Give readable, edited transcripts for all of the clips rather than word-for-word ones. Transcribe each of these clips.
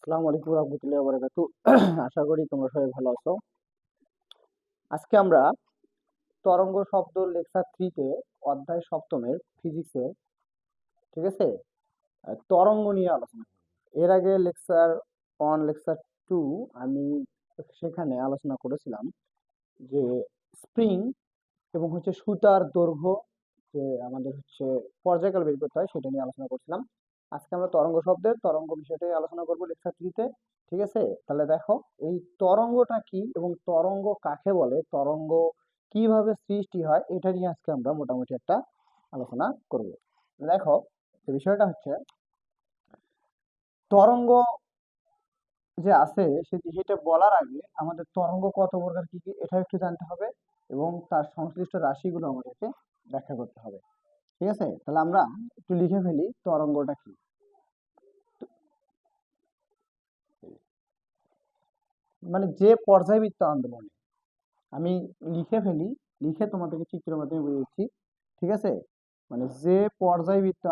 আসসালামু আলাইকুম রহমতুল্লাহ বারাকাতু। আশা করি তোমরা সবাই ভালো আছো। আজকে আমরা তরঙ্গ শব্দ লেকচার 3 তে অধ্যায় সপ্তমের ফিজিক্সের, ঠিক আছে, তরঙ্গ নিয়ে আলোচনা করব। এর আগে লেকচার 1 লেকচার 2 আমি সেখানে আলোচনা করেছিলাম যে স্প্রিং এবং সুতার দৈর্ঘ্য যে আমাদের পর্যায়কাল বের করতে হয় সেটা নিয়ে আলোচনা করছিলাম। আজকে আমরা তরঙ্গ শব্দের তরঙ্গ বিষয়টাই আলোচনা করবো লেকচার 3-তে। ঠিক আছে, তাহলে দেখো এই তরঙ্গটা কি এবং তরঙ্গ কাকে বলে, তরঙ্গ কিভাবে সৃষ্টি হয়, এটা নিয়ে আজকে আমরা মোটামুটি একটা আলোচনা করব। দেখো, যে বিষয়টা তরঙ্গ যে আছে সেটা বলার আগে আমাদের তরঙ্গ কত প্রকার কি কি এটা একটু জানতে হবে এবং তার সংশ্লিষ্ট রাশিগুলো আমাদেরকে ব্যাখ্যা করতে হবে। ঠিক আছে, তাহলে আমরা একটু লিখে ফেলি তরঙ্গটা কি। মানে যে পর্যায়বৃত্ত আন্দোলনে, আমি লিখে ফেলি, লিখে তোমাদেরকে চিত্রের মাধ্যমে বুঝিয়েছি। ঠিক আছে, মানে যে পর্যায়বৃত্ত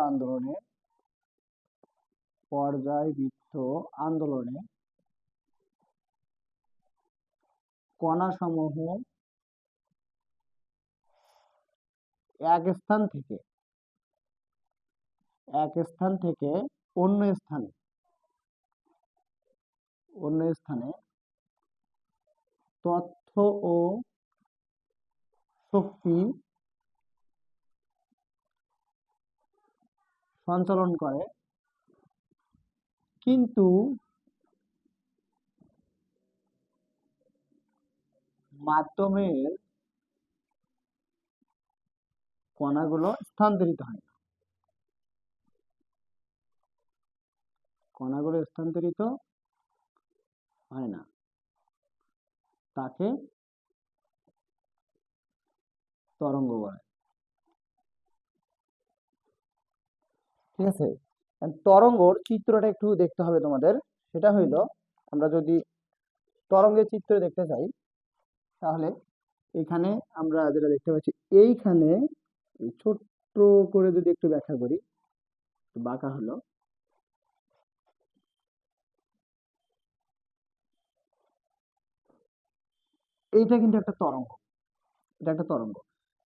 আন্দোলনে কণাসমূহ এক স্থান থেকে অন্য স্থানে তথ্য ও শক্তি সঞ্চালন করে, কিন্তু মাধ্যমের কণাগুলো স্থানান্তরিত হয় না। তাকে তরঙ্গ বলে। ঠিক আছে, তরঙ্গর চিত্রটা একটু দেখতে হবে তোমাদের। সেটা হইলো, আমরা যদি তরঙ্গের চিত্র দেখতে চাই তাহলে এখানে আমরা যেটা দেখতে পাচ্ছি, এইখানে এই ছোট্ট করে যদি একটু ব্যাখ্যা করি, বাঁকা হলো, এইটা কিন্তু একটা তরঙ্গ।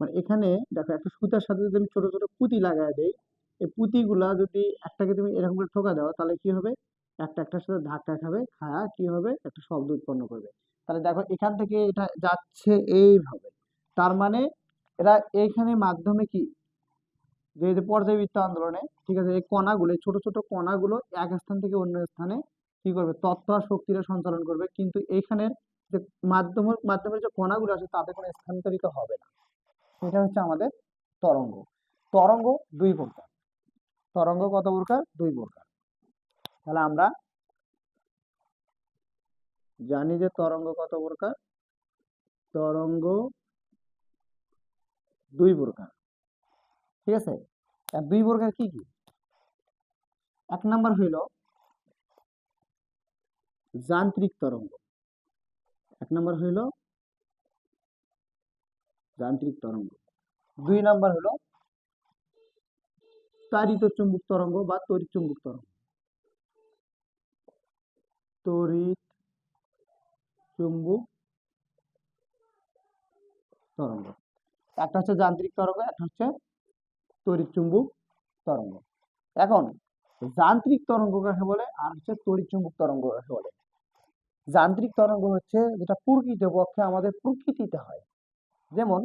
মানে এখানে দেখো, একটা সুতার সাথে যদি আমি ছোট ছোট পুঁতি লাগায় দেই, এই পুঁতিগুলা যদি একটাকে তুমি এরকম করে ঠোকা দাও তাহলে কি হবে, একটা একটার সাথে ধাক্কা খাবে, খায়া কি হবে, একটা শব্দ উৎপন্ন করবে। তাহলে দেখো এখান থেকে এটা যাচ্ছে এইভাবে, তার মানে এরা এইখানে মাধ্যমে কি, যে এই যে পর্যায়বৃত্ত আন্দোলনে, ঠিক আছে, এই কণাগুলো, এই ছোট ছোট কণাগুলো এক স্থান থেকে অন্য স্থানে কি করবে, তত্ত্ব আর শক্তিটা সঞ্চালন করবে, কিন্তু এইখানের যে মাধ্যমের যে কণাগুলো আছে তাদের কোনো স্থানান্তরিত হবে না। এটা হচ্ছে আমাদের তরঙ্গ। তরঙ্গ দুই প্রকার। তরঙ্গ কত প্রকার? দুই প্রকার। তাহলে আমরা জানি যে তরঙ্গ কত প্রকার। তরঙ্গ দুই প্রকার। ঠিক আছে, আর দুই প্রকার কি কি? এক নাম্বার হইল যান্ত্রিক তরঙ্গ। এক নাম্বার হইল যান্ত্রিক তরঙ্গ। দুই নাম্বার হলো তাড়িৎ চুম্বক তরঙ্গ বা তড়িৎ চুম্বক তরঙ্গ। তড়িৎ চুম্বক তরঙ্গ, একটা হচ্ছে যান্ত্রিক তরঙ্গ, একটা হচ্ছে তড়িৎ চুম্বক তরঙ্গ। এখন যান্ত্রিক তরঙ্গ কাকে বলে আর তড়িৎ চুম্বক তরঙ্গ কাকে বলে? যান্ত্রিক তরঙ্গ হচ্ছে যেটা প্রকৃতপক্ষে আমাদের প্রকৃতিতে হয়। যেমন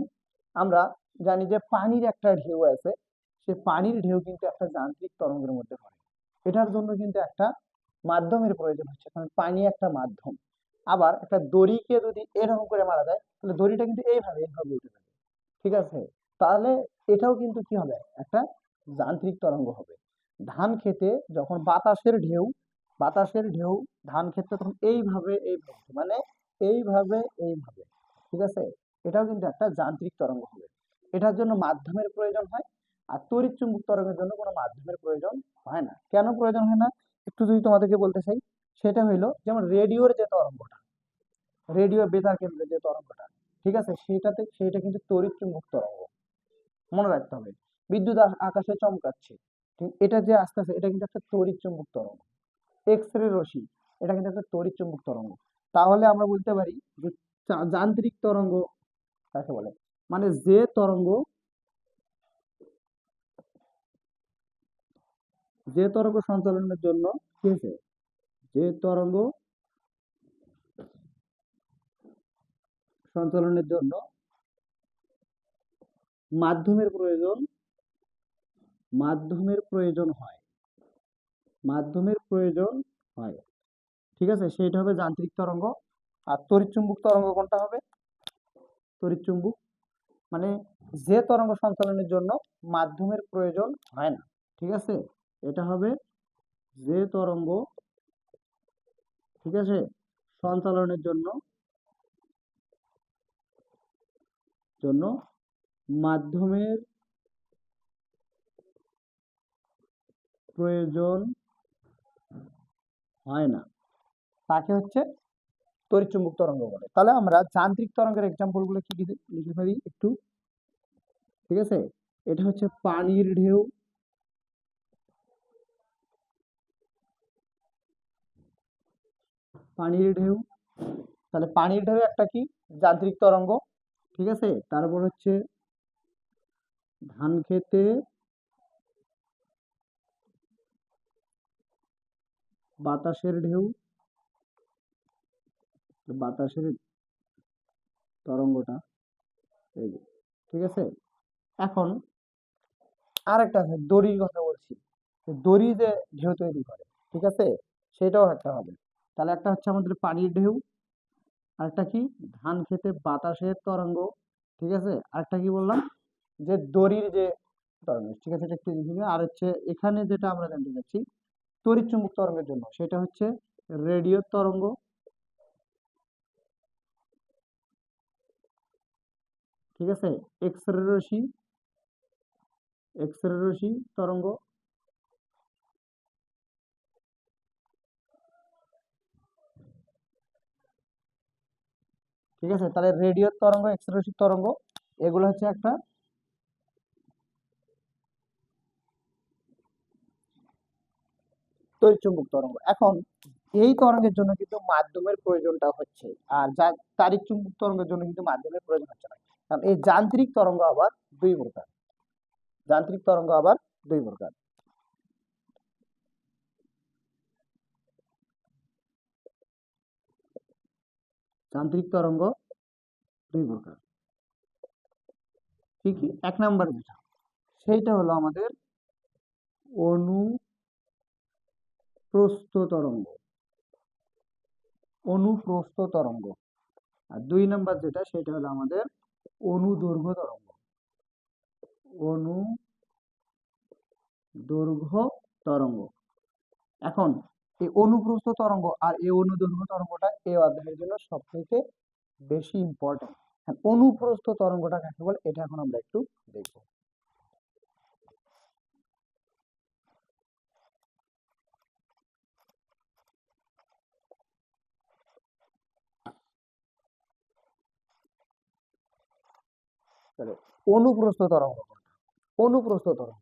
আমরা জানি যে পানির একটা ঢেউ আছে, সে পানির ঢেউ কিন্তু একটা যান্ত্রিক তরঙ্গের মধ্যে পড়ে। এটার জন্য কিন্তু একটা মাধ্যমের প্রয়োজন হচ্ছে, কারণ পানি একটা মাধ্যম। আবার একটা দড়িকে যদি এরকম করে মারা যায় তাহলে দড়িটা কিন্তু এইভাবে এইভাবে উঠে যাবে। ঠিক আছে, তাহলে এটাও কিন্তু কি হবে, একটা যান্ত্রিক তরঙ্গ হবে। ধান খেতে যখন বাতাসের ঢেউ ধান ক্ষেত্রে তখন এইভাবে এইভাবে মানে এইভাবে এইভাবে, ঠিক আছে, এটাও কিন্তু একটা যান্ত্রিক তরঙ্গ হবে। এটার জন্য মাধ্যমের প্রয়োজন হয়। আর তড়িৎ চুম্বক তরঙ্গের জন্য কোনো মাধ্যমের প্রয়োজন হয় না। কেন প্রয়োজন হয় না একটু যদি তোমাদেরকে বলতে চাই, সেটা হইলো যেমন রেডিওর যে তরঙ্গটা, রেডিও বেতার কেন্দ্রের যে তরঙ্গটা, ঠিক আছে, সেটা কিন্তু তড়িৎ চুম্বক তরঙ্গ। মনে রাখতে হবে, বিদ্যুৎ আকাশে চমকাচ্ছে, এটা যে আস্তে আস্তে, এটা কিন্তু একটা তড়িৎ চুম্বক তরঙ্গ। এক্স রে রশ্মি, এটা কিন্তু একটা তড়িৎ চুম্বক তরঙ্গ। তাহলে আমরা বলতে পারি যে যান্ত্রিক তরঙ্গ কাকে বলে, মানে যে তরঙ্গ সঞ্চালনের জন্য কি হয়েছে, যে তরঙ্গ সঞ্চালনের জন্য মাধ্যমের প্রয়োজন হয়, ঠিক আছে, সেইটা হবে যান্ত্রিক তরঙ্গ। আর তড়িৎ চুম্বক তরঙ্গ কোনটা হবে, তড়িৎ চুম্বক মানে যে তরঙ্গ সঞ্চালনের জন্য মাধ্যমের প্রয়োজন হয় না, ঠিক আছে, এটা হবে যে তরঙ্গ, ঠিক আছে, সঞ্চালনের জন্য মাধ্যমের প্রয়োজন হয় না, তাকে হচ্ছে তড়িৎ চুম্বক তরঙ্গ বলে। তাহলে আমরা যান্ত্রিক তরঙ্গের এক্সাম্পল গুলো কি কি লিখে ফেলি একটু, ঠিক আছে, এটা হচ্ছে পানির ঢেউ, তাহলে পানির ঢেউ একটা কি যান্ত্রিক তরঙ্গ, ঠিক আছে। তারপর হচ্ছে ধান খেতে বাতাসের ঢেউ, বাতাসের তরঙ্গটা এই যে, ঠিক আছে। এখন আরেকটা আছে, দড়ির কথা বলছি, দড়ি যে ঢেউ তৈরি করে, ঠিক আছে, সেটাও একটা হবে। তাহলে একটা হচ্ছে আমাদের পানির ঢেউ, আরেকটা কি ধান খেতে বাতাসের তরঙ্গ, ঠিক আছে, আরেকটা কি বললাম যে দড়ির যে তরঙ্গ, ঠিক আছে, এটা একটু লিখে নিও। আর হচ্ছে এখানে যেটা আমরা জানতে চাচ্ছি তড়িৎ চুম্বক তরঙ্গের জন্য, সেটা হচ্ছে রেডিও তরঙ্গ, ঠিক আছে, এক্স রে রশ্মি তরঙ্গ, ঠিক আছে। তাহলে রেডিও তরঙ্গ, এক্স রে রশ্মি তরঙ্গ, এগুলো হচ্ছে একটা তড়িৎ চুম্বক তরঙ্গ। এখন এই তরঙ্গের জন্য কিন্তু মাধ্যমের প্রয়োজনটা হচ্ছে, আর যা তাড়িৎ চুম্বক তরঙ্গের জন্য কিন্তু মাধ্যমের প্রয়োজন হচ্ছে না। কারণ এই যান্ত্রিক তরঙ্গ আবার দুই প্রকার, যান্ত্রিক তরঙ্গ আবার দুই প্রকার, যান্ত্রিক তরঙ্গ দুই প্রকার, কি কি, এক নাম্বার যেটা সেইটা হলো আমাদের অনুপ্রস্থ তরঙ্গ, আর দুই নাম্বার যেটা সেটা হলো আমাদের অনুদৈর্ঘ্য তরঙ্গ, অনুদৈর্ঘ্য তরঙ্গ। এখন এই অনুপ্রস্থ তরঙ্গ আর এই অনুদৈর্ঘ্য তরঙ্গটা এই অধ্যায়ের জন্য সবথেকে বেশি ইম্পর্টেন্ট। অনুপ্রস্থ তরঙ্গটা কাকে বলে এটা এখন আমরা একটু দেখব। তাহলে অনুপ্রস্থ তরঙ্গ, অনুপ্রস্থ তরঙ্গ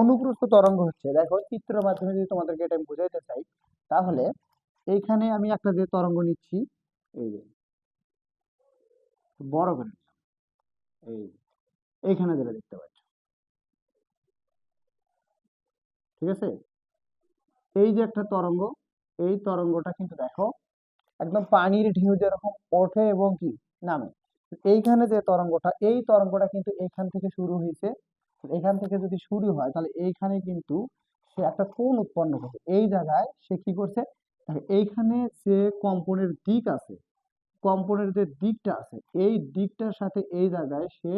অনুপ্রস্থ তরঙ্গ হচ্ছে, দেখো চিত্রের মাধ্যমে যদি তোমাদেরকে এটা আমি বোঝাইতে চাই, তাহলে এইখানে আমি একটা যে তরঙ্গ নিচ্ছি, এই যে বড় করে নিলাম, এই এইখানে যেটা দেখতে পাচ্ছ, ঠিক আছে, এই যে একটা তরঙ্গ, এই তরঙ্গটা কিন্তু দেখো একদম পানির ঢেউ যেরকম ওঠে এবং কি নামে, এইখানে যে তরঙ্গটা, এই তরঙ্গটা কিন্তু এইখান থেকে শুরু হয়েছে, এখান থেকে যদি শুরু হয় তাহলে এইখানে কিন্তু সে একটা কোণ উৎপন্ন করছে, এই জায়গায় সে কি করছে, এইখানে যে কম্পনের দিক আছে, কম্পনের যে দিকটা আছে, এই দিকটার সাথে এই জায়গায় সে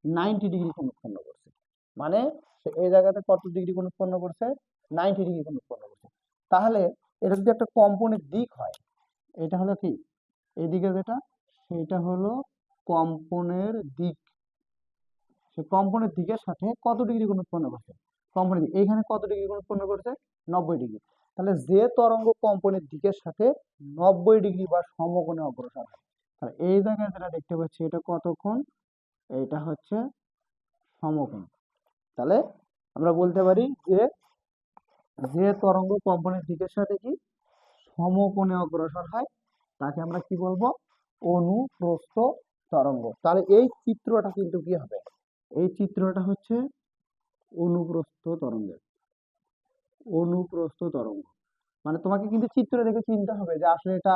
90 ডিগ্রি কোণ উৎপন্ন করছে, মানে সে এই জায়গাতে কত ডিগ্রি কোণ উৎপন্ন করছে, 90 ডিগ্রি কোণ উৎপন্ন করছে। তাহলে এটা যদি একটা কম্পনের দিক হয়, এটা হলো কি এইদিকে যেটা, সেটা হলো কম্পনের দিক, সে কম্পনের দিকের সাথে কত ডিগ্রি কোণ উৎপন্ন করছে, কম্পনের দিক এইখানে কত ডিগ্রি কোণ উৎপন্ন করছে, 90 ডিগ্রি। তাহলে যে তরঙ্গ কম্পনের দিকের সাথে 90 ডিগ্রি বা সমকোণে অগ্রসর হয়, তাহলে এই জায়গায় যেটা দেখতে পাচ্ছি এটা কত কোণ, এটা হচ্ছে সমকোণ। তাহলে আমরা বলতে পারি যে যে তরঙ্গ কম্পনের দিকের সাথে কি সমকোণে অগ্রসর হয় তাকে আমরা কি বলবো, অনুপ্রস্থ তরঙ্গ। তাহলে এই চিত্রটা কিন্তু কি হবে, এই চিত্রটা হচ্ছে অনুপ্রস্থ তরঙ্গের, অনুপ্রস্থ তরঙ্গ। মানে তোমাকে কিন্তু চিত্র দেখে চিনতে হবে যে আসলে এটা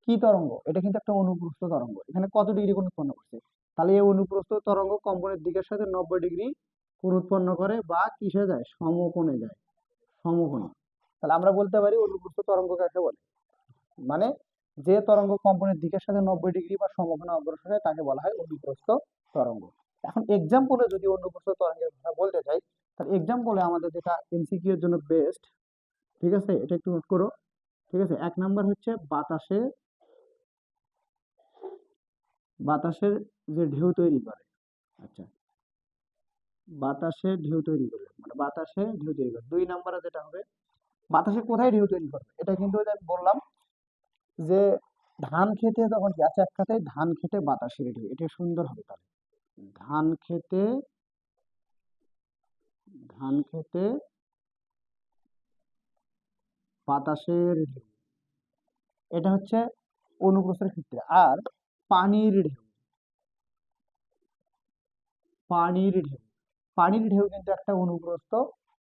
কি তরঙ্গ, এটা কিন্তু একটা অনুপ্রস্থ তরঙ্গ। এখানে কত ডিগ্রি কোণ উৎপন্ন করছে, তাহলে এই অনুপ্রস্থ তরঙ্গ কম্পনের দিকের সাথে 90 ডিগ্রি কোণ উৎপন্ন করে বা কিসে যায়, সমকোণে যায়, সমকোণে। তাহলে আমরা বলতে পারি অনুপ্রস্থ তরঙ্গ কাকে বলে, মানে যে তরঙ্গ কম্পনের দিকের সাথে 90 ডিগ্রি বা সমকোণে অগ্রসর হয় তাকে বলা হয় অনুপ্রস্থ তরঙ্গ। এখন এক্সাম্পলে যদি অনুপ্রস্থ তরঙ্গের কথা বলতে চাই, তাহলে এক্সাম্পলে আমাদের যেটা এমসিকিউ এর জন্য বেস্ট, ঠিক আছে, এটা একটু নোট করো। ঠিক আছে, 1 নাম্বার হচ্ছে বাতাসের যে ঢেউ তৈরি করে। আচ্ছা, বাতাসে ঢেউ তৈরি করে, মানে বাতাসে ঢেউ তৈরি করে। 2 নাম্বারে যেটা হবে বাতাসে কোথায় ঢেউ তৈরি করবে, এটা কিন্তু ওই যে আমি বললাম যে ধান খেতে যখন কি, আচ্ছা এক কথায় ধান খেতে বাতাসের ঢেউ, এটা সুন্দর হবে। তাহলে ধান খেতে, ধান খেতে বাতাসের ঢেউ, এটা হচ্ছে অনুপ্রস্থের ক্ষেত্রে। আর পানির ঢেউ, পানির ঢেউ, পানির ঢেউ কিন্তু একটা অনুপ্রস্থ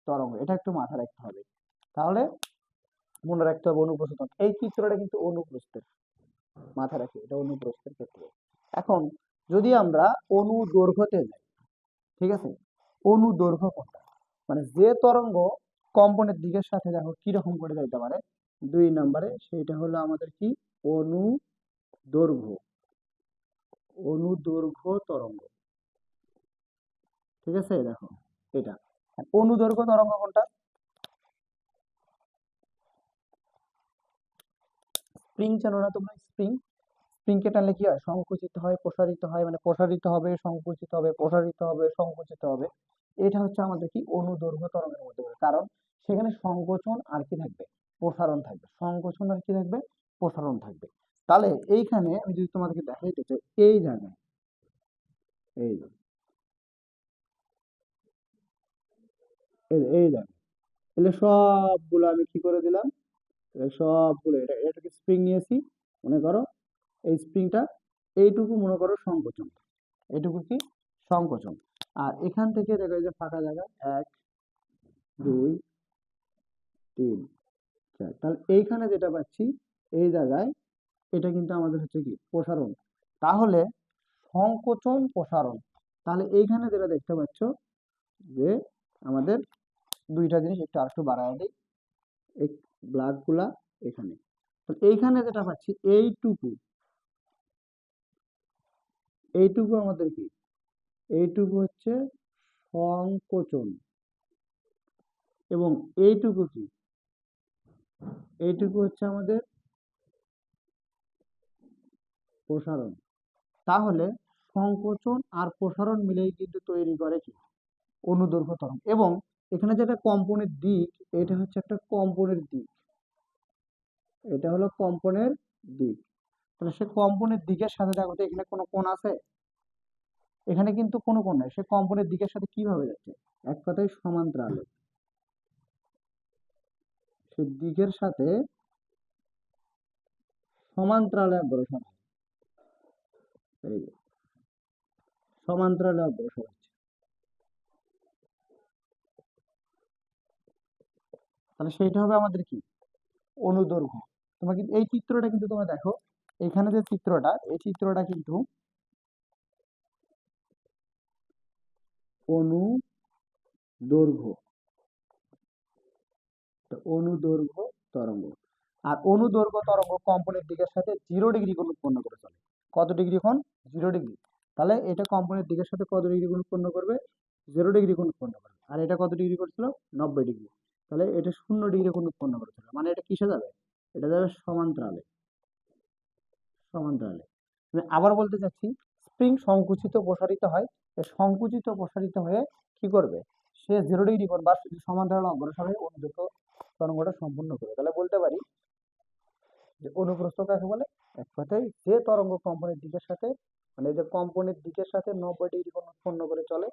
তরঙ্গ, এটা একটু মাথায় রাখতে হবে। তাহলে মনে রাখতে হবে অনুপ্রস্থ তরঙ্গ, এই চিত্রটা কিন্তু অনুপ্রস্থের, মাথায় রাখি এটা অনুপ্রস্থের ক্ষেত্রে। এখন যদি আমরা অনুদৈর্ঘ্যতে যাই, ঠিক আছে, অনুদৈর্ঘ্য কোনটা, মানে যে তরঙ্গ কম্পনের দিকের সাথে দেখো কিরকম করে যাইতে পারে 2 নাম্বারে, সেইটা হলো আমাদের কি, অনুদৈর্ঘ্য, অনুদৈর্ঘ্য তরঙ্গ। ঠিক আছে, দেখো এটা। আর অনুদৈর্ঘ্য তরঙ্গ কোনটা, স্প্রিং চেনো না তোমরা, স্প্রিং, স্প্রিংকে টানলে কি হয়, সংকুচিত হয় প্রসারিত হয়, মানে প্রসারিত হবে সংকুচিত হবে, প্রসারিত হবে সংকুচিত হবে। এটা হচ্ছে আমাদের কি অনুদৈর্ঘ্য তরঙ্গের মধ্যে পড়ে, কারণ সেখানে সংকোচন আর কি থাকবে, প্রসারণ থাকবে, সংকোচন আর কি থাকবে, প্রসারণ থাকবে। তাহলে এইখানে আমি যদি তোমাদেরকে দেখাইতে চাই, এই জায়গায়, এই যে এই জায়গায়, তাহলে সবগুলো আমি কি করে দিলাম, সবগুলো এটাকে স্প্রিং নিয়েছি, মনে করো এই স্প্রিংটা, এইটুকু মনে করো সংকোচন, এইটুকু কি সংকোচন। আর এখান থেকে দেখো এই যে ফাঁকা জায়গা, 1 2 3 4, তাহলে এইখানে যেটা পাচ্ছি এই জায়গায়, এটা কিন্তু আমাদের হচ্ছে কি প্রসারণ। তাহলে সংকোচন প্রসারণ, তাহলে এইখানে যেটা দেখতে পাচ্ছ যে আমাদের দুইটা জিনিস একটু আরেকটু বাড়ায় দিই, এই ব্লাড গুলা এখানে, তো এইখানে যেটা পাচ্ছি এইটুকু, এইটুকু আমাদের কি, এইটুকু হচ্ছে সংকোচন, এবং এইটুকু কি, এইটুকু হচ্ছে আমাদের প্রসারণ। তাহলে সংকোচন আর প্রসারণ মিলেই কিন্তু তৈরি করে কি অনুদৈর্ঘ্য তরঙ্গ। এবং এখানে যেটা কম্পনের দিক, এটা হচ্ছে একটা কম্পনের দিক, এটা হলো কম্পনের দিক। তাহলে সে কম্পনের দিকের সাথে দেখো তো এখানে কোনো কোণ আছে, এখানে কিন্তু কোনো কোণ নাই, সে কম্পনের দিকের সাথে কিভাবে যাচ্ছে, এক কথায় সমান্তরালে, সে দিকের সাথে সমান্তরালে অগ্রসর হয়, এই যে সমান্তরালে অগ্রসর হচ্ছে। তাহলে সেইটা হবে আমাদের কি অনুদৈর্ঘ্য। তোমরা কিন্তু এই চিত্রটা কিন্তু তোমরা দেখো, এখানে যে চিত্রটা, এই চিত্রটা কিন্তু অনুদৈর্ঘ্য, অনুদৈর্ঘ্য তরঙ্গ। আর অনুদৈর্ঘ্য তরঙ্গ কম্পনের দিকের সাথে 0 ডিগ্রি কোণ উৎপন্ন করে চলে। কত ডিগ্রি কোণ, 0 ডিগ্রি। তাহলে এটা কম্পনের দিকের সাথে কত ডিগ্রি কোণ উৎপন্ন করবে, 0 ডিগ্রি কোণ উৎপন্ন করবে। আর এটা কত ডিগ্রি করছিল, 90 ডিগ্রি। তাহলে এটা 0 ডিগ্রি কোণ উৎপন্ন করেছিল, মানে এটা কিসে যাবে, এটা যাবে সমান্তরালে, সমান্তরালে। আমি আবার বলতে চাচ্ছি, স্প্রিং সংকুচিত প্রসারিত হয়, সংকুচিত প্রসারিত হয়ে কি করবে, সে 0 ডিগ্রি কোণ বা সমান্তরালে অগ্রসর হয়ে অনুদৈর্ঘ্য তরঙ্গটা সম্পূর্ণ করবে। তাহলে বলতে পারি যে অনুপ্রস্থ কাকে বলে? এক কথায় যে তরঙ্গ কম্পনের দিকের সাথে, মানে যে কম্পনের দিকের সাথে 90 ডিগ্রি কোণ উৎপন্ন করে চলে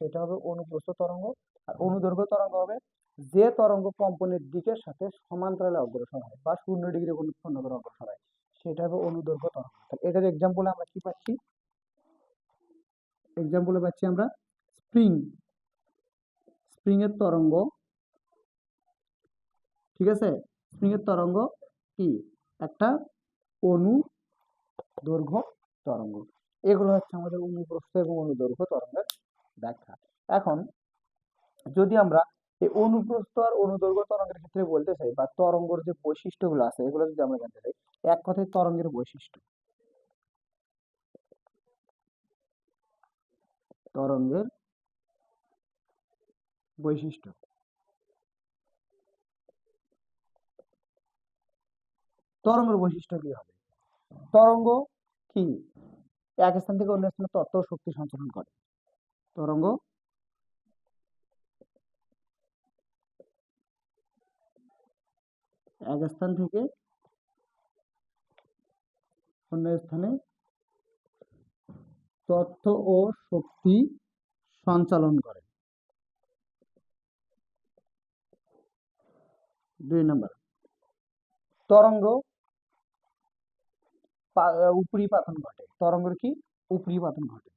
সেটা হবে অনুপ্রস্থ তরঙ্গ। আর অনুদৈর্ঘ্য তরঙ্গ হবে যে তরঙ্গ কম্পনের দিকের সাথে সমান্তরালে অগ্রসর হয় বা 0 ডিগ্রি কোণ উৎপন্ন করে অগ্রসর হয় সেটা হবে অনুদৈর্ঘ্য তরঙ্গ। তাহলে এটার এক্সাম্পল আমরা কি পাচ্ছি? এক্সাম্পলে পাচ্ছি আমরা স্প্রিং, স্প্রিং এর তরঙ্গ, ঠিক আছে? স্প্রিং এর তরঙ্গ কি? একটা অনুদৈর্ঘ্য তরঙ্গ। এগুলো হচ্ছে আমাদের অনুপ্রস্থ এবং অনুদৈর্ঘ্য তরঙ্গের ব্যাখ্যা। এখন যদি আমরা এই অনুপ্রস্থ আর অনুদৈর্ঘ্য তরঙ্গের ক্ষেত্রে বলতে চাই বা তরঙ্গের যে বৈশিষ্ট্যগুলো আছে এগুলো যদি আমরা জানতে চাই, এক কথায় তরঙ্গের বৈশিষ্ট্য, তরঙ্গের বৈশিষ্ট্য, তরঙ্গের বৈশিষ্ট্য কি হবে? তরঙ্গ কি এক স্থান থেকে অন্য স্থানে তড়িৎ শক্তি সঞ্চালন করে। তরঙ্গ এক স্থান থেকে অন্য স্থানে তথ্য ও শক্তি সঞ্চালন করে। 2 নম্বর, তরঙ্গ উপরিপাতন ঘটে। তরঙ্গের কি? উপরিপাতন ঘটে।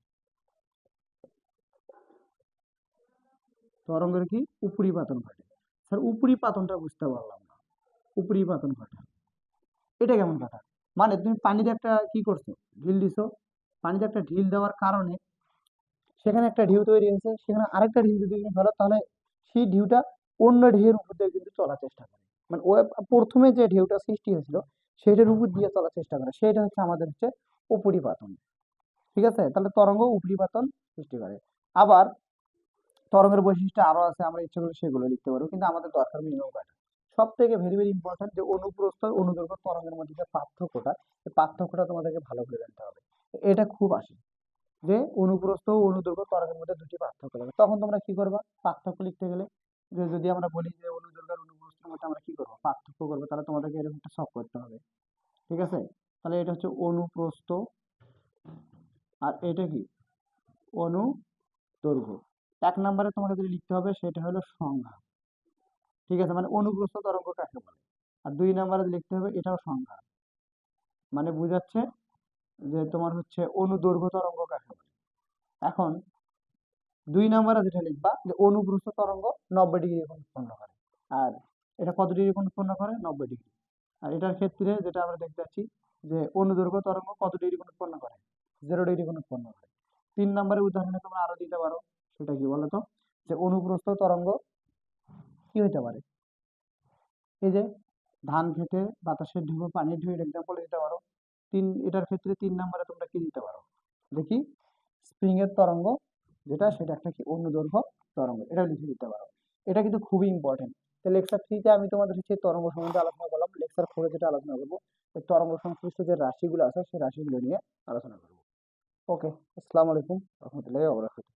তরঙ্গের কি? উপরিপাতন ঘটে। স্যার উপরিপাতনটা বুঝতে পারলাম না। উপরিপাতন ঘটে এটা কেমন কথা? মানে তুমি পানিতে একটা কি করছো? ঢিল দিছো। পানিতে একটা ঢিল দেওয়ার কারণে সেখানে একটা ঢেউ তৈরি হয়েছে, সেখানে আরেকটা ঢেউ যদি তুমি ফেলো তাহলে সেই ঢেউটা অন্য ঢেউয়ের উপর দিয়ে কিন্তু চলার চেষ্টা করে। মানে ও প্রথমে যে ঢেউটা সৃষ্টি হয়েছিল সেটার উপর দিয়ে চলার চেষ্টা করে, সেটা হচ্ছে আমাদের হচ্ছে উপরিপাতন। ঠিক আছে? তাহলে তরঙ্গ উপরিপাতন সৃষ্টি করে। আবার তরঙ্গের বৈশিষ্ট্য আরো আছে, আমরা ইচ্ছে করলে সেগুলো লিখতে পারবো, কিন্তু আমাদের দরকার মিনিমাম কয়টা। সব থেকে ভেরি ভেরি ইম্পর্টেন্ট যে অনুপ্রস্থ অনুদৈর্ঘ্য তরঙ্গের মধ্যে যে পার্থক্যটা, এই পার্থক্যটা তোমাদেরকে ভালো করে জানতে হবে। এটা খুব আসে যে অনুপ্রস্থ ও অনুদৈর্ঘ্য তরঙ্গের মধ্যে দুটি পার্থক্য থাকে। তখন তোমরা কি করবা? পার্থক্য লিখতে গেলে যে যদি আমরা বলি যে অনুদৈর্ঘ্য আর অনুপ্রস্থের মধ্যে আমরা কি করবো? পার্থক্য করবো, তাহলে তোমাদেরকে এরকম একটা সব করতে হবে। ঠিক আছে? তাহলে এটা হচ্ছে অনুপ্রস্থ আর এটা কি? অনুদৈর্ঘ্য। এক নম্বরে তোমাকে যদি লিখতে হবে সেটা হলো সংজ্ঞা। ঠিক আছে? মানে অনুপ্রস্থ তরঙ্গ কাকে বলে। আর 2 নম্বরে লিখতে হবে এটাও সংজ্ঞা, মানে বোঝাচ্ছে যে তোমার হচ্ছে অনুদৈর্ঘ্য তরঙ্গ কাকে বলে। এখন 2 নম্বরে যেটা লিখবা যে অনুপ্রস্থ তরঙ্গ 90 ডিগ্রি কোণ উৎপন্ন করে। আর এটা কত ডিগ্রি কোণ উৎপন্ন করে? 90 ডিগ্রি। আর এটার ক্ষেত্রে যেটা আমরা দেখতে পাচ্ছি যে অনুদৈর্ঘ্য তরঙ্গ কত ডিগ্রি কোণ উৎপন্ন করে? 0 ডিগ্রি কোণ উৎপন্ন করে। 3 নম্বরের উদাহরণে তোমরা আরো দিতে পারো, সেটা কি বলতো? যে অনুপ্রস্থ তরঙ্গ কি হইতে পারে? এই যে ধান খেতে বাতাসের ঢেউ পানির ঢেউয়ের এক্সাম্পল দিতে পারো। এটার ক্ষেত্রে 3 নম্বরে তোমরা কি দিতে পারো? দেখি, স্প্রিং এর তরঙ্গ যেটা সেটা একটা কি? অনুদৈর্ঘ্য তরঙ্গ, এটা লিখে দিতে পারো। এটা কিন্তু খুবই ইম্পর্টেন্ট। তো লেকচার 3-তে আমি তোমাদের হচ্ছে তরঙ্গ সম্বন্ধে আলোচনা করলাম। লেকচার 4-এ যেটা আলোচনা করবো এই তরঙ্গ সংশ্লিষ্ট যে রাশিগুলো আছে সেই রাশিগুলো নিয়ে আলোচনা করবো। ওকে, আসসালামু আলাইকুম রহমতুল্লাহি ওয়া বারাকাতুহু।